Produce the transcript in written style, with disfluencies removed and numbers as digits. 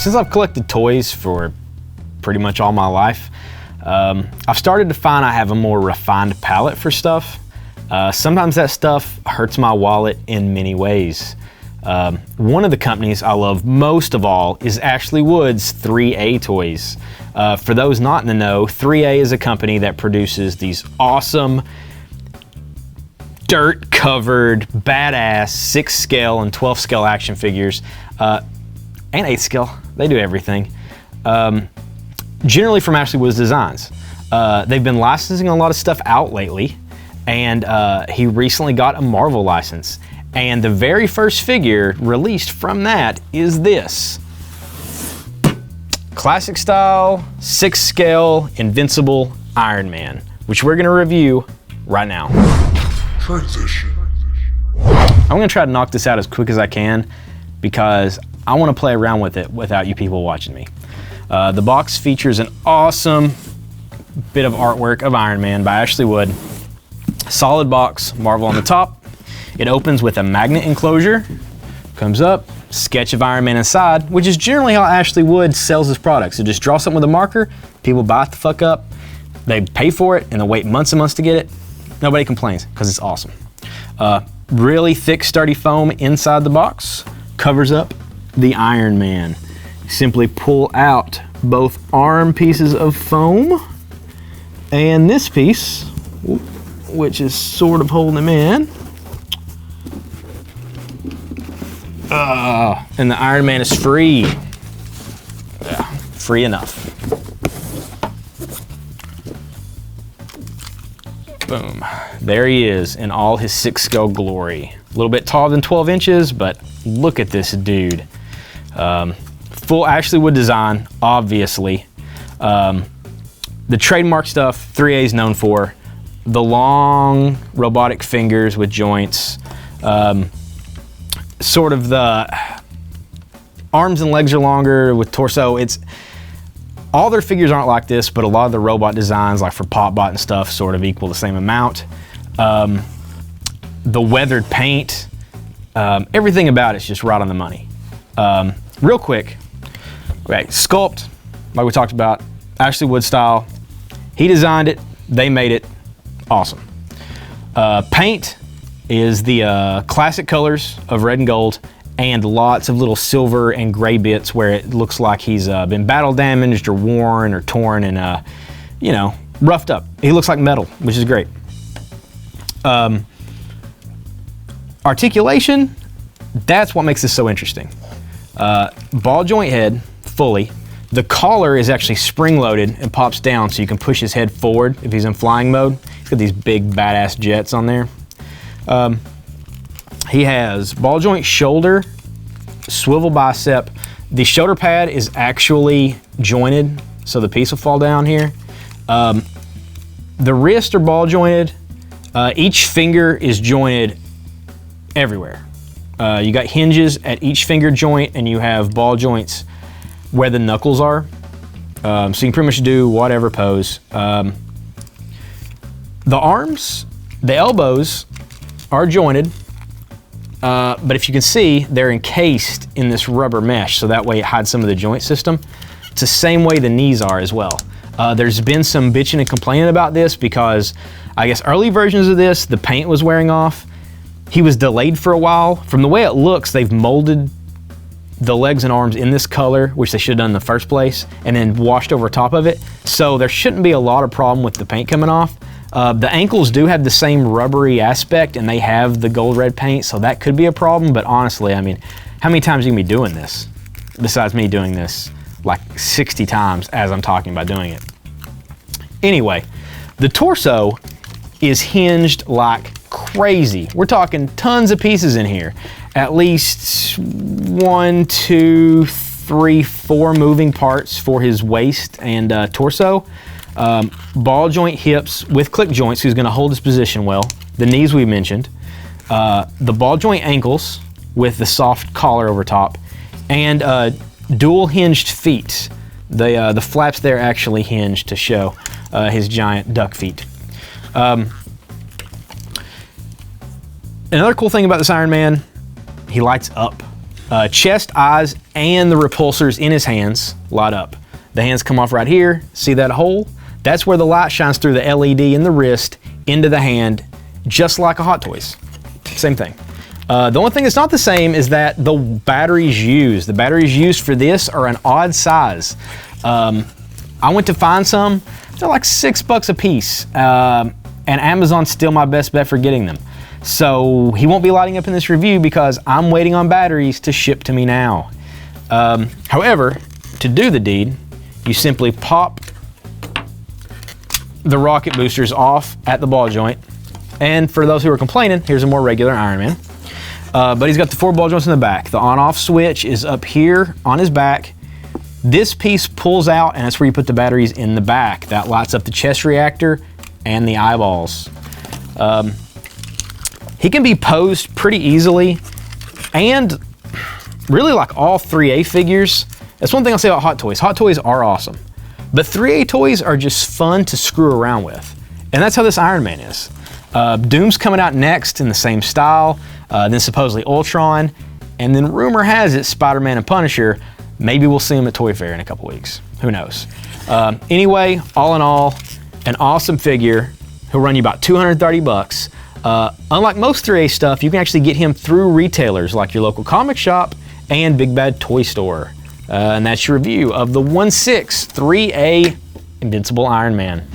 since I've collected toys for pretty much all my life, I've started to find I have a more refined palate for stuff. Sometimes that stuff hurts my wallet in many ways. One of the companies I love most of all is Ashley Wood's threeA toys. For those not in the know, threeA is a company that produces these awesome, dirt-covered, badass 6 scale and 12 scale action figures, and 8 scale. They do everything. Generally from Ashley Wood's designs. They've been licensing a lot of stuff out lately, and he recently got a Marvel license. And the very first figure released from that is this. Classic style, 6 scale, Invincible Iron Man, which we're gonna review right now. Transition. I'm gonna try to knock this out as quick as I can because I wanna play around with it without you people watching me. The box features an awesome bit of artwork of Iron Man by Ashley Wood. Solid box, Marvel on the top. It opens with a magnet enclosure, comes up, sketch of Iron Man inside, which is generally how Ashley Wood sells his products. So just draw something with a marker, people buy it the fuck up, they pay for it, and they wait months and months to get it. Nobody complains, because it's awesome. Really thick, sturdy foam inside the box, covers up the Iron Man. Simply pull out both arm pieces of foam, and this piece, which is sort of holding him in. And the Iron Man is free. Yeah, free enough. Boom. There he is in all his 6 scale glory. A little bit taller than 12 inches, but look at this dude. Full Ashley Wood design, obviously. The trademark stuff threeA is known for. The long robotic fingers with joints. Sort of the arms and legs are longer with torso. All their figures aren't like this, but a lot of the robot designs, like for PopBot and stuff, sort of equal the same amount. The weathered paint, everything about it's just right on the money. Real quick, okay, sculpt, like we talked about, Ashley Wood style. He designed it, they made it, awesome. Paint is the classic colors of red and gold, and lots of little silver and gray bits where it looks like he's been battle damaged or worn or torn and, you know, roughed up. He looks like metal, which is great. Articulation, that's what makes this so interesting. Ball joint head, fully. The collar is actually spring-loaded and pops down so you can push his head forward if he's in flying mode. He's got these big badass jets on there. He has ball joint shoulder, swivel bicep. The shoulder pad is actually jointed, so the piece will fall down here. The wrists are ball jointed. Each finger is jointed everywhere. You got hinges at each finger joint, and you have ball joints where the knuckles are. So you can pretty much do whatever pose. The arms, the elbows are jointed, but if you can see, they're encased in this rubber mesh, so that way it hides some of the joint system. It's the same way the knees are as well. There's been some bitching and complaining about this because I guess early versions of this, the paint was wearing off. He was delayed for a while. From the way it looks, they've molded the legs and arms in this color, which they should have done in the first place, and then washed over top of it. So there shouldn't be a lot of problem with the paint coming off. The ankles do have the same rubbery aspect, and they have the gold red paint, so that could be a problem, but honestly, I mean, how many times are you gonna be doing this? Besides me doing this like 60 times as I'm talking about doing it. Anyway, the torso is hinged like crazy. We're talking tons of pieces in here. At least 1, 2, 3, 4 moving parts for his waist and torso. Ball joint hips with click joints, who's gonna hold his position well. The knees we mentioned. The ball joint ankles with the soft collar over top. And dual hinged feet. The flaps there actually hinge to show his giant duck feet. Another cool thing about this Iron Man, he lights up. Chest, eyes, and the repulsors in his hands light up. The hands come off right here. See that hole? That's where the light shines through the LED in the wrist into the hand, just like a Hot Toys. Same thing. The only thing that's not the same is that the batteries used. The batteries used for this are an odd size. I went to find some. They're like $6 a piece. And Amazon's still my best bet for getting them. So he won't be lighting up in this review because I'm waiting on batteries to ship to me now. However, to do the deed, you simply pop the rocket boosters off at the ball joint. And for those who are complaining, here's a more regular Iron Man. But he's got the 4 ball joints in the back. The on-off switch is up here on his back. This piece pulls out, and that's where you put the batteries in the back. That lights up the chest reactor and the eyeballs. He can be posed pretty easily, and really like all threeA figures. That's one thing I'll say about Hot Toys. Hot Toys are awesome, but threeA toys are just fun to screw around with. And that's how this Iron Man is. Doom's coming out next in the same style, then supposedly Ultron, and then rumor has it Spider-Man and Punisher. Maybe we'll see them at Toy Fair in a couple weeks. Who knows? Anyway, all in all, an awesome figure. He'll run you about 230 bucks. Unlike most threeA stuff, you can actually get him through retailers like your local comic shop and Big Bad Toy Store. And that's your review of the 1/6 threeA Invincible Iron Man.